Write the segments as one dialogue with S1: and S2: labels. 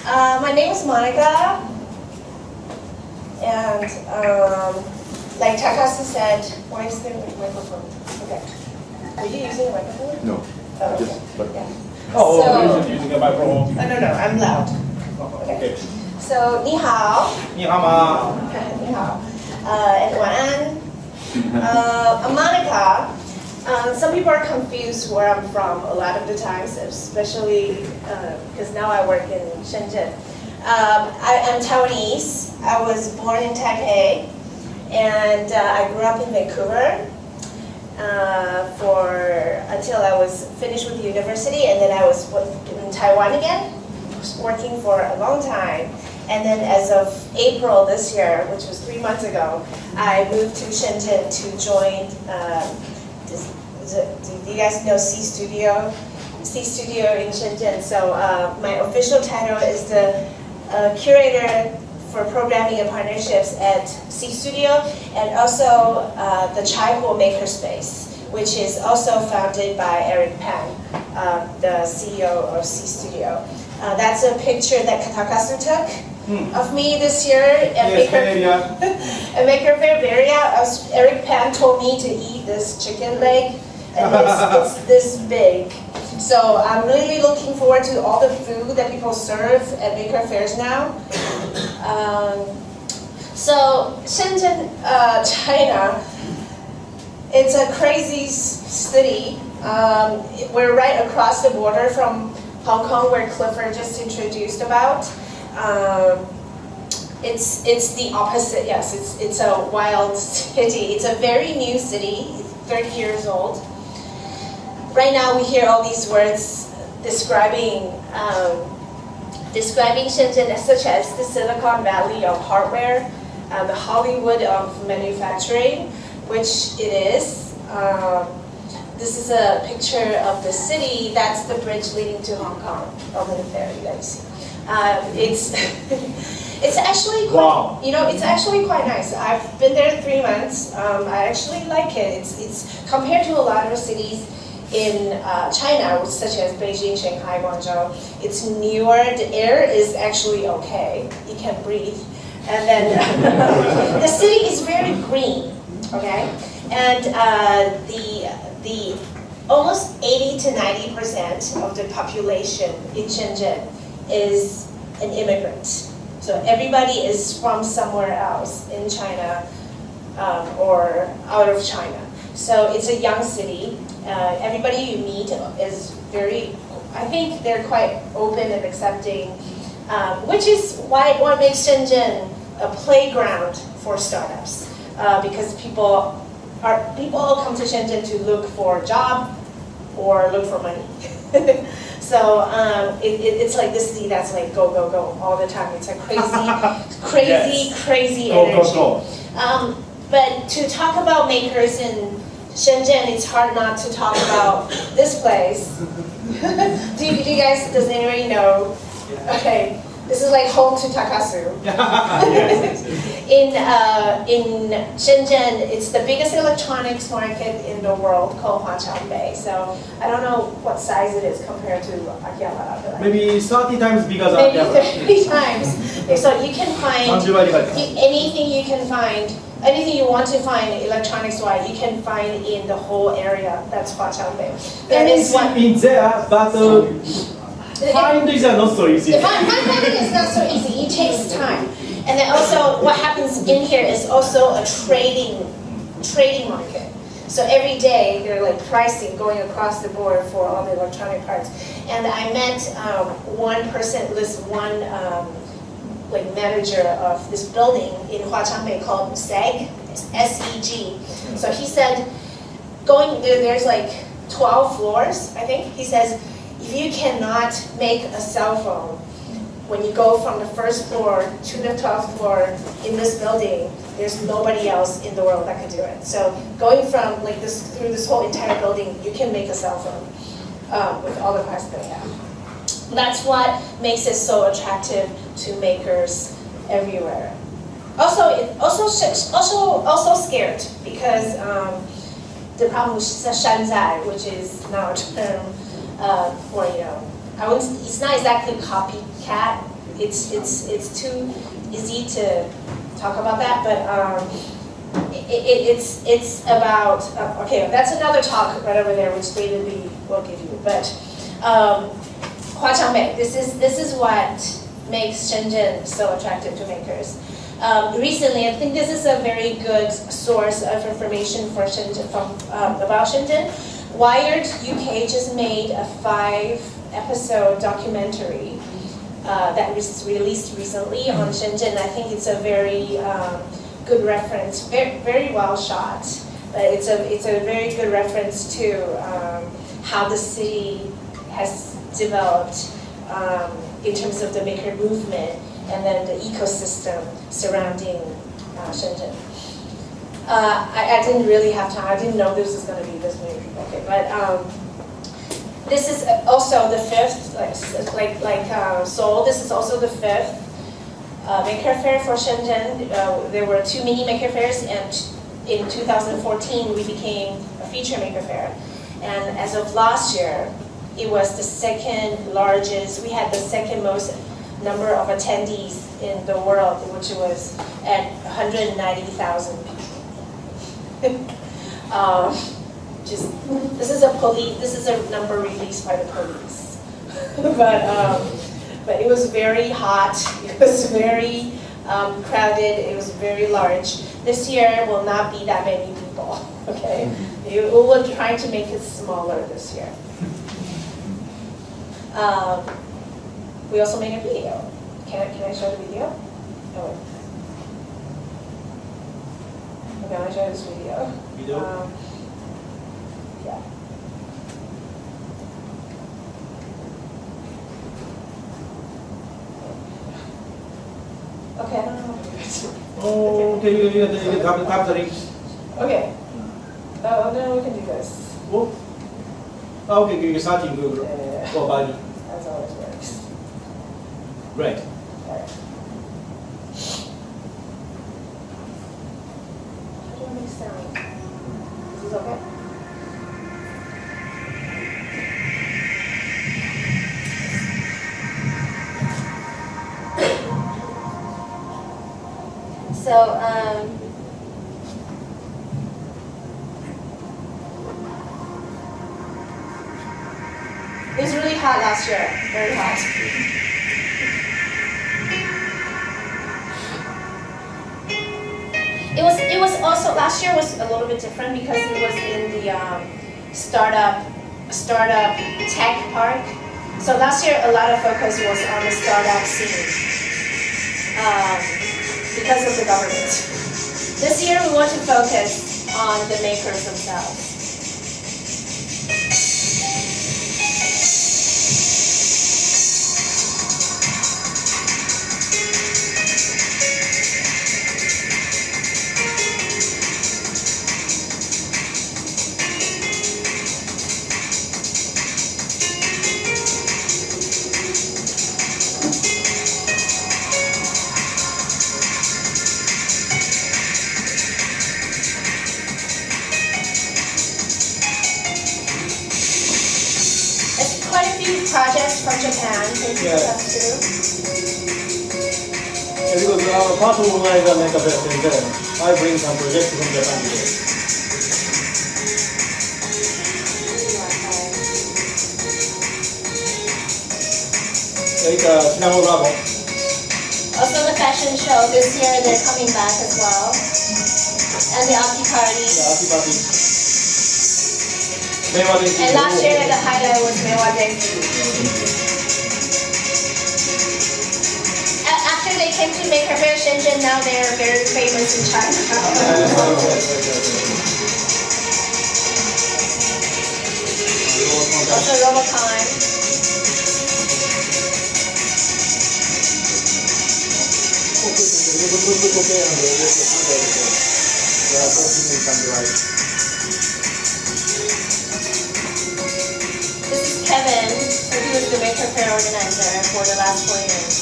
S1: My name is Monica, and like Takasu said, why is there a microphone? Okay. Are you using a microphone?
S2: No.
S1: Oh, okay.
S2: Just, but
S1: Yeah.
S3: Oh, using a microphone.
S1: No, I'm loud.
S3: Okay.
S1: So, 你好.
S3: 你好吗?
S1: 你好. And 晚安. Monica. Some people are confused where I'm from a lot of the times, especially because now I work in Shenzhen. I am Taiwanese. I was born in Taipei, and I grew up in Vancouver until I was finished with university, and then I was in Taiwan again, working for a long time. And then as of April this year, which was 3 months ago, I moved to Shenzhen to join do you guys know C Studio? C Studio in Shenzhen. So my official title is the curator for programming and partnerships at C Studio, and also the Chaihuo Makerspace, which is also founded by Eric Pan, the CEO of C Studio. That's a picture that Takasu took of me this year at Maker Faire area. Eric Pan told me to eat this chicken leg, and it's this big. So I'm really looking forward to all the food that people serve at Maker Fairs now. So Shenzhen, China, it's a crazy city. We're right across the border from Hong Kong, where Clifford just introduced about. It's the opposite. Yes, it's a wild city. It's a very new city. It's 30 years old. Right now, we hear all these words describing Shenzhen, such as the Silicon Valley of hardware, the Hollywood of manufacturing, which it is. This is a picture of the city. That's the bridge leading to Hong Kong over there. You guys see. It's actually quite, it's actually quite nice. I've been there 3 months. I actually like it. It's compared to a lot of cities in China, such as Beijing, Shanghai, Guangzhou. It's newer. The air is actually okay. You can breathe. And then the city is very green, okay? And the almost 80 to 90% of the population in Shenzhen is an immigrant. So everybody is from somewhere else in China or out of China. So it's a young city. Everybody you meet is I think they're quite open and accepting, which is what makes Shenzhen a playground for startups, because people come to Shenzhen to look for a job or look for money. So it's like this city that's like go, go, go all the time. It's a crazy energy. Go. But to talk about makers in Shenzhen, it's hard not to talk about this place. Does anybody know? Okay, this is like home to Takasu. In Shenzhen, it's the biggest electronics market in the world, called Huaqiangbei. So I don't know what size it is compared to Akihabara.
S3: Maybe 30 times bigger than
S1: Akihabara. Maybe 30 times. So you can find anything you can find. Anything you want to find electronics-wise, you can find in the whole area. That's Huaqiangbei.
S3: Anything in there, but finding is not so easy.
S1: Finding is not so easy. It takes time. And then also, what happens in here is also a trading market. So every day, they're like pricing going across the board for all the electronic parts. And I met one person, like manager of this building in Huaqiangbei called SEG, S-E-G. So he said, there's like 12 floors, I think. He says, if you cannot make a cell phone when you go from the first floor to the 12th floor in this building, there's nobody else in the world that can do it. So going from like this through this whole entire building, you can make a cell phone with all the parts that we have. That's what makes it so attractive to makers everywhere. Also scared, because the problem with Shanghai, which is now a term for it's not exactly copycat it's too easy to talk about that, but it's about okay. That's another talk right over there, which David Lee will give you. But this is what makes Shenzhen so attractive to makers. Recently, I think this is a very good source of information for Shenzhen about Shenzhen. Wired UK just made a 5-episode documentary that was released recently on Shenzhen. I think it's a very good reference, very well shot. It's a very good reference to how the city has developed in terms of the maker movement and then the ecosystem surrounding Shenzhen. I didn't really have time. I didn't know this was going to be this many people. Okay, but this is also the 5th, like Seoul. This is also the 5th Maker Faire for Shenzhen. There were 2 mini Maker Fairs, and in 2014 we became a feature Maker Faire. And as of last year, it was the 2nd largest. We had the 2nd most number of attendees in the world, which was at 190,000 people. This is a number released by the police. but it was very hot. It was very crowded. It was very large. This year will not be that many people. Okay, we will try to make it smaller this year. We also made a video. Can I show the video? Oh, wait. Okay, I'll show this video. Yeah. Okay, I don't know.
S3: Oh, okay, you can tap the link.
S1: Okay. Oh, no, we can do this.
S3: Oh, okay, you're starting Google.
S1: Yeah.
S3: For Bali.
S1: That's how it works.
S3: Right.
S1: Alright. How do I make sound? Is this okay? So, it was really hot last year, very hot. It was also, last year was a little bit different because it was in the startup tech park. So last year a lot of focus was on the startup scene because of the government. This year we want to focus on the makers themselves. Projects from Japan, thank you for that too.
S3: Yeah, because our part organizer Maker Faire Tokyo, I bring some projects from Japan today. It's a Shinamo Labo.
S1: Also the fashion show, this year they're coming back as well. And the Aki Party.
S3: Yeah, Aki Party.
S1: And last year the highlight was Mewa Denki. After they came to Maker Faire Shenzhen, now they are very famous in China. Also Robocon. This is Kevin, so he was the Maker Faire Organizer for the last 4 years.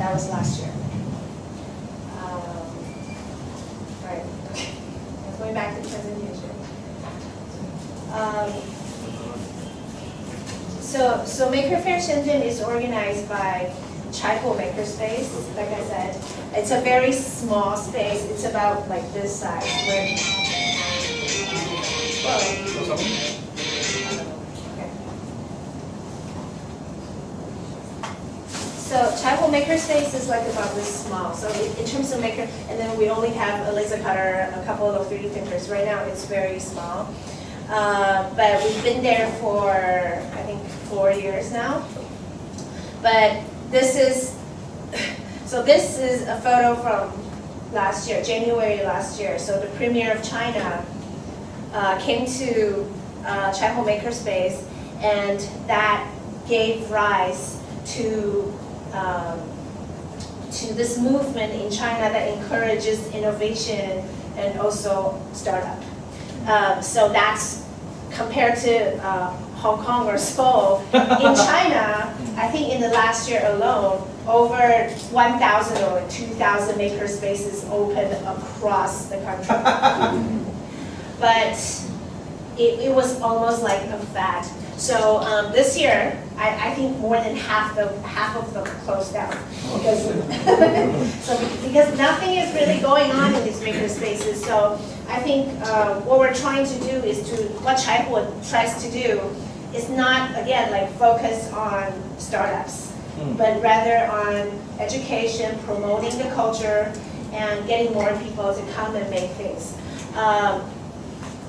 S1: That was last year. Right. Going back to the presentation. So Maker Faire Shenzhen is organized by Chaipo Makerspace. Like I said, it's a very small space. It's about like this size. Okay. So Chaipo Makerspace is like about this small. So in terms of maker, and then we only have a laser cutter, a couple of 3D printers. Right now it's very small. But we've been there for, I think, 4 years now. But this is a photo from last year, January last year. So the Premier of China came to Chaipo Makerspace, and that gave rise to this movement in China that encourages innovation and also startup. So that's compared to Hong Kong or Seoul. In China, I think in the last year alone, over 1,000 or 2,000 maker spaces opened across the country. But it was almost like a fad. So this year, I think more than half of them closed down because nothing is really going on in these maker spaces. So I think what we're trying to do is what Chaipo tries to do is not, again, like focus on startups, but rather on education, promoting the culture, and getting more people to come and make things.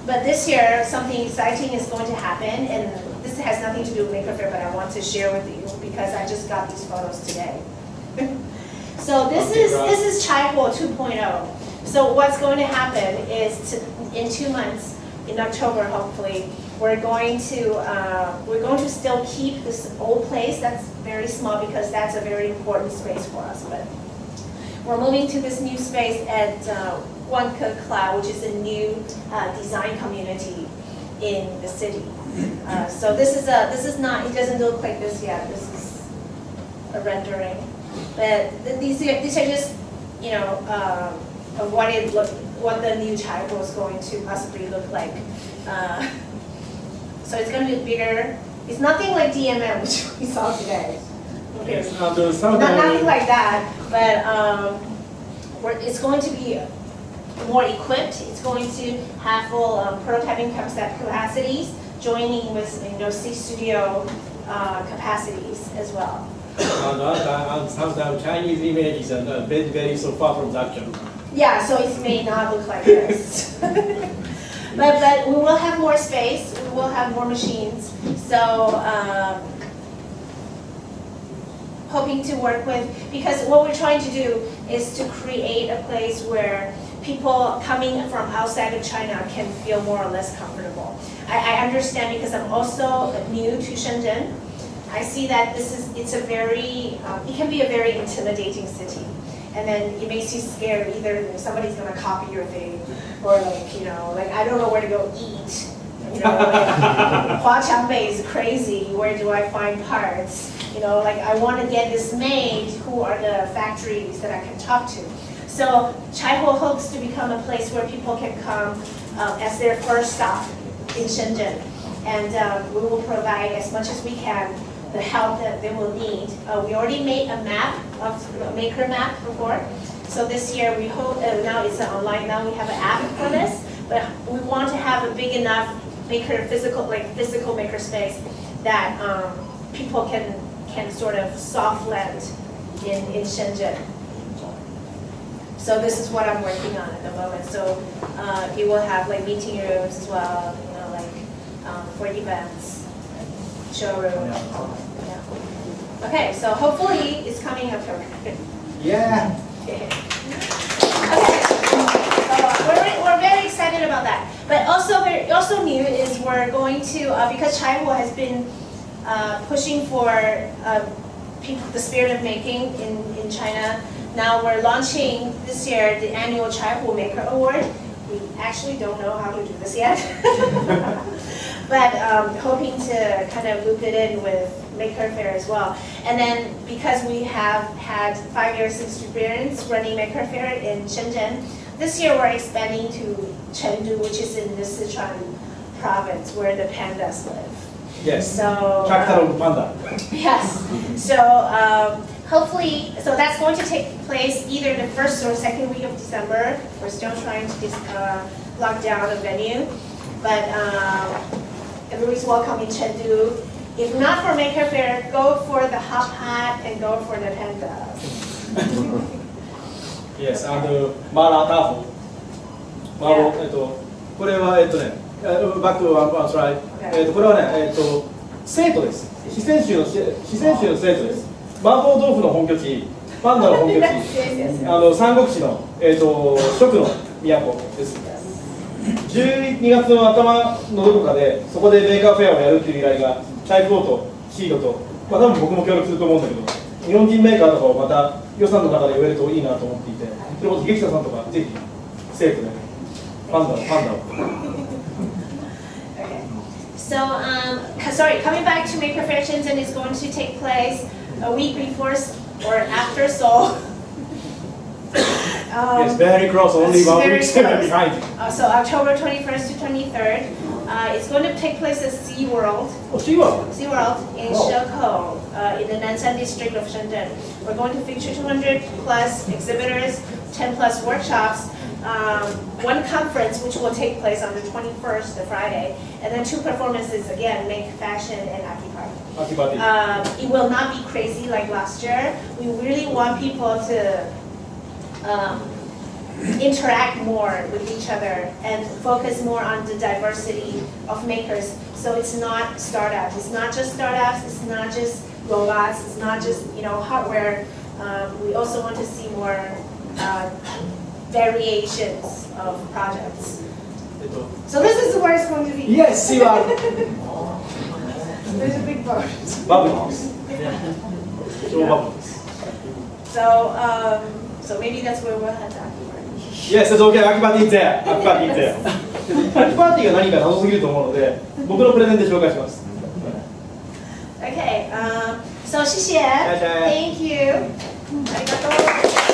S1: But this year, something exciting is going to happen, and this has nothing to do with Maker Faire, but I want to share with you because I just got these photos today. So this is Chaipo 2.0. So what's going to happen is in 2 months, in October hopefully, we're going to still keep this old place that's very small because that's a very important space for us. But we're moving to this new space at Wanke Cloud, which is a new design community in the city. So this is not, it doesn't look like this yet. This is a rendering, but these are just, you know, what the new Chaipo is going to possibly look like. So it's going to be bigger. It's nothing like DMM, which we saw today. Okay.
S3: It's
S1: nothing like that, but it's going to be more equipped. It's going to have full prototyping capacities, joining with C studio capacities as well.
S3: Sometimes Chinese images are very so far from that.
S1: Yeah, so it may not look like this. but we will have more space. We will have more machines. So hoping to work with, because what we're trying to do is to create a place where people coming from outside of China can feel more or less comfortable. I understand because I'm also new to Shenzhen. I see that it can be a very intimidating city. And then it makes you scared, either somebody's gonna copy your thing, or like I don't know where to go eat. Huaqiangbei is crazy, where do I find parts? Like I want to get this made, who are the factories that I can talk to? So Chaipo hopes to become a place where people can come as their first stop in Shenzhen. And we will provide as much as we can the help that they will need. We already made a map, a maker map before. So this year we hope, now it's online, now we have an app for this, but we want to have a big enough physical maker space that people can sort of soft land in Shenzhen. So this is what I'm working on at the moment. So you will have like meeting rooms as well, for events, showroom. Yeah. Okay, so hopefully it's coming October.
S3: Yeah.
S1: Okay. So we're very excited about that. But also new is we're going to, because Chaipo has been pushing for the spirit of making in China. Now we're launching this year the annual Chaipo Maker Award. We actually don't know how to do this yet. but hoping to kind of loop it in with Maker Faire as well. And then because we have had 5 years experience running Maker Faire in Shenzhen, this year we're expanding to Chengdu, which is in the Sichuan province where the pandas live.
S3: Yes.
S1: So
S3: Capital of Panda.
S1: yes. So hopefully, so that's going to take place either the first or second week of December. We're still trying to lock down a venue, but everybody's welcome in Chengdu. If not for Maker Faire, go for the hot pot and go for the pandas.
S3: Yes, and マーラーターフ。これはバックワンスライド。これはね生徒です。四川州の生徒です。麻婆豆腐の本拠地、パンダの本拠地、三国志の食の都です。12月の頭のどこかでそこでメーカーフェアをやるっていう依頼がタイプオーとシードと、多分僕も協力すると思うんだけど、日本人メーカーとかをまた予算の中で呼べるといいなと思っていて、それこそ劇者さんとかぜひ生徒でパンダを。
S1: So, sorry, coming back to Maker Faire Shenzhen is going to take place a week before or after Seoul.
S3: Yes, very close, only 1 week behind.
S1: So October 21st to 23rd. It's going to take place at SeaWorld.
S3: Oh, SeaWorld?
S1: SeaWorld in Shekou, in the Nanshan district of Shenzhen. We're going to feature 200 plus exhibitors, 10 plus workshops, one conference which will take place on the 21st, the Friday, and then 2 performances again, Make Fashion and Aki Party. It will not be crazy like last year. We really want people to interact more with each other and focus more on the diversity of makers. So it's not startups. It's not just startups. It's not just robots. It's not just hardware. We also want to see more variations of projects. So this is where it's going to be.
S3: Yes, you are.
S1: There's a big boat.
S3: Bubbles.
S1: So maybe that's where we'll head afterward.
S3: Yes, it's okay. Aki Party is there. Aki Party is there. Aki Party が何か謎すぎると思うので、僕のプレゼンで紹介します。
S1: Okay. So 謝謝。Thank you. ありがとう。